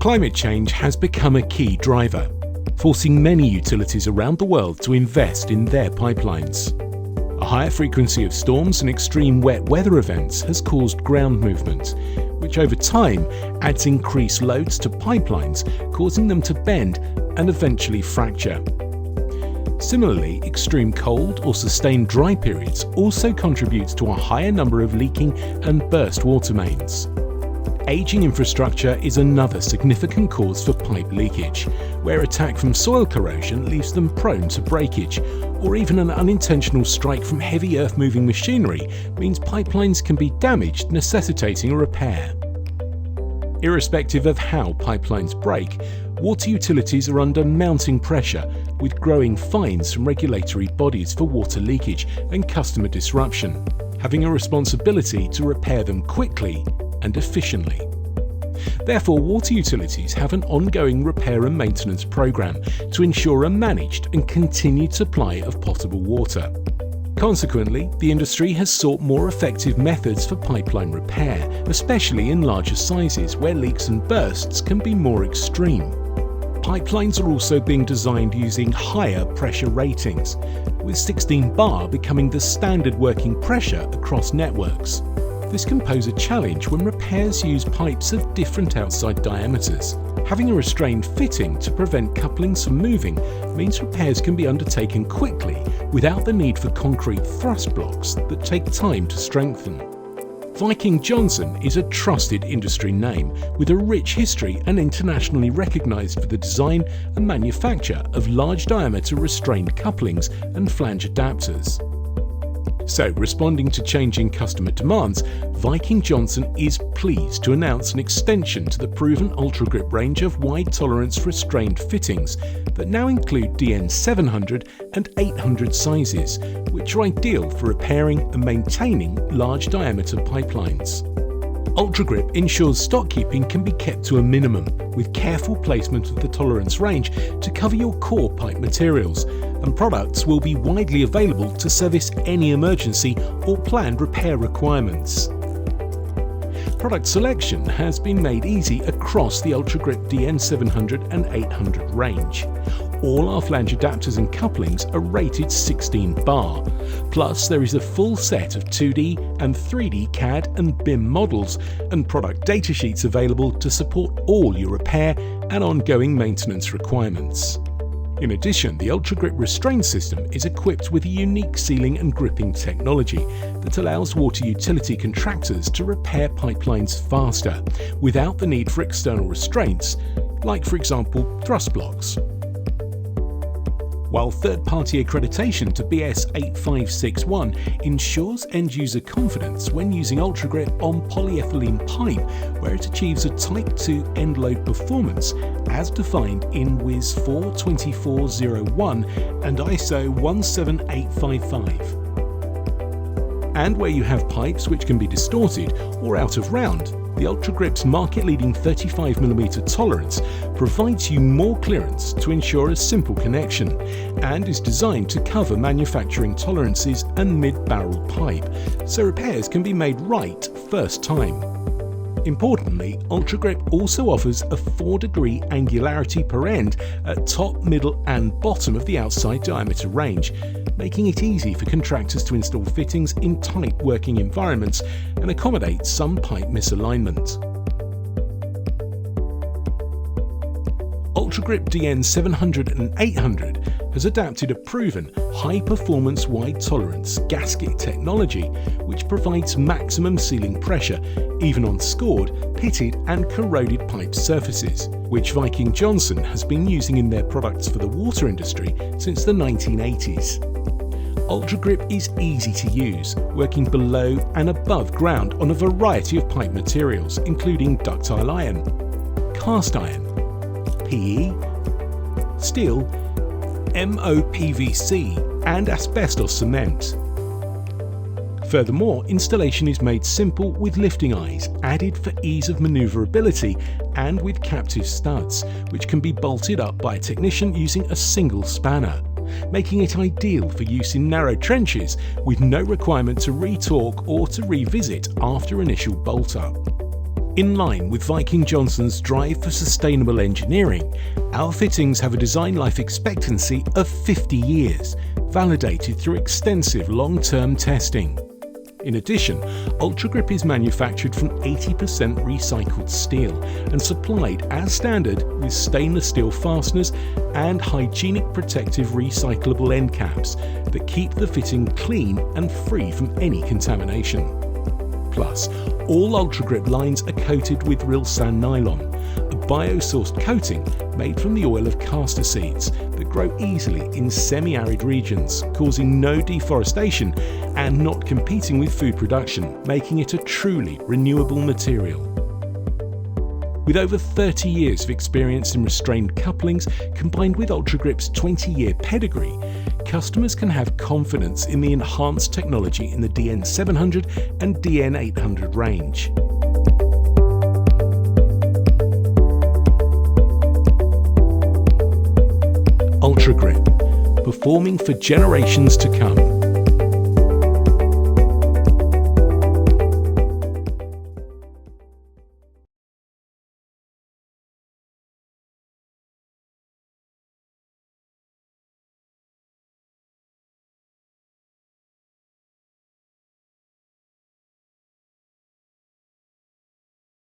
Climate change has become a key driver, forcing many utilities around the world to invest in their pipelines. A higher frequency of storms and extreme wet weather events has caused ground movement, which over time adds increased loads to pipelines, causing them to bend and eventually fracture. Similarly, extreme cold or sustained dry periods also contributes to a higher number of leaking and burst water mains. Aging infrastructure is another significant cause for pipe leakage, where attack from soil corrosion leaves them prone to breakage, or even an unintentional strike from heavy earth-moving machinery means pipelines can be damaged, necessitating a repair. Irrespective of how pipelines break, water utilities are under mounting pressure, with growing fines from regulatory bodies for water leakage and customer disruption, having a responsibility to repair them quickly and efficiently. Therefore, water utilities have an ongoing repair and maintenance program to ensure a managed and continued supply of potable water. Consequently, the industry has sought more effective methods for pipeline repair, especially in larger sizes where leaks and bursts can be more extreme. Pipelines are also being designed using higher pressure ratings, with 16 bar becoming the standard working pressure across networks. This can pose a challenge when repairs use pipes of different outside diameters. Having a restrained fitting to prevent couplings from moving means repairs can be undertaken quickly without the need for concrete thrust blocks that take time to strengthen. Viking Johnson is a trusted industry name with a rich history and internationally recognised for the design and manufacture of large diameter restrained couplings and flange adapters. So, responding to changing customer demands, Viking Johnson is pleased to announce an extension to the proven UltraGrip range of wide tolerance restrained fittings that now include DN 700 and 800 sizes, which are ideal for repairing and maintaining large diameter pipelines. UltraGrip ensures stock keeping can be kept to a minimum, with careful placement of the tolerance range to cover your core pipe materials, and products will be widely available to service any emergency or planned repair requirements. Product selection has been made easy across the UltraGrip DN 700 and 800 range. All our flange adapters and couplings are rated 16 bar, plus there is a full set of 2D and 3D CAD and BIM models and product datasheets available to support all your repair and ongoing maintenance requirements. In addition, the UltraGrip restraint system is equipped with a unique sealing and gripping technology that allows water utility contractors to repair pipelines faster, without the need for external restraints, like for example thrust blocks. While third-party accreditation to BS 8561 ensures end-user confidence when using UltraGrip on polyethylene pipe, where it achieves a Type 2 end-load performance as defined in WIS 42401 and ISO 17855. And where you have pipes which can be distorted or out of round, the UltraGrip's market-leading 35mm tolerance provides you more clearance to ensure a simple connection, and is designed to cover manufacturing tolerances and mid-barrel pipe, so repairs can be made right first time. Importantly, UltraGrip also offers a 4-degree angularity per end at top, middle and bottom of the outside diameter range, making it easy for contractors to install fittings in tight working environments and accommodate some pipe misalignment. UltraGrip DN 700 and 800 has adapted a proven high-performance wide tolerance gasket technology which provides maximum sealing pressure even on scored, pitted and corroded pipe surfaces, which Viking Johnson has been using in their products for the water industry since the 1980s. UltraGrip is easy to use, working below and above ground on a variety of pipe materials including ductile iron, cast iron, PE, steel, MOPVC and asbestos cement. Furthermore, installation is made simple with lifting eyes added for ease of manoeuvrability and with captive studs, which can be bolted up by a technician using a single spanner, making it ideal for use in narrow trenches with no requirement to re-torque or to revisit after initial bolt-up. In line with Viking Johnson's drive for sustainable engineering, our fittings have a design life expectancy of 50 years, validated through extensive long-term testing. In addition, UltraGrip is manufactured from 80% recycled steel and supplied as standard with stainless steel fasteners and hygienic protective recyclable end caps that keep the fitting clean and free from any contamination. Plus, all UltraGrip lines are coated with real sand nylon, a bio-sourced coating made from the oil of castor seeds that grow easily in semi-arid regions, causing no deforestation and not competing with food production, making it a truly renewable material. With over 30 years of experience in restrained couplings, combined with UltraGrip's 20-year pedigree, customers can have confidence in the enhanced technology in the DN700 and DN800 range. UltraGrip, performing for generations to come.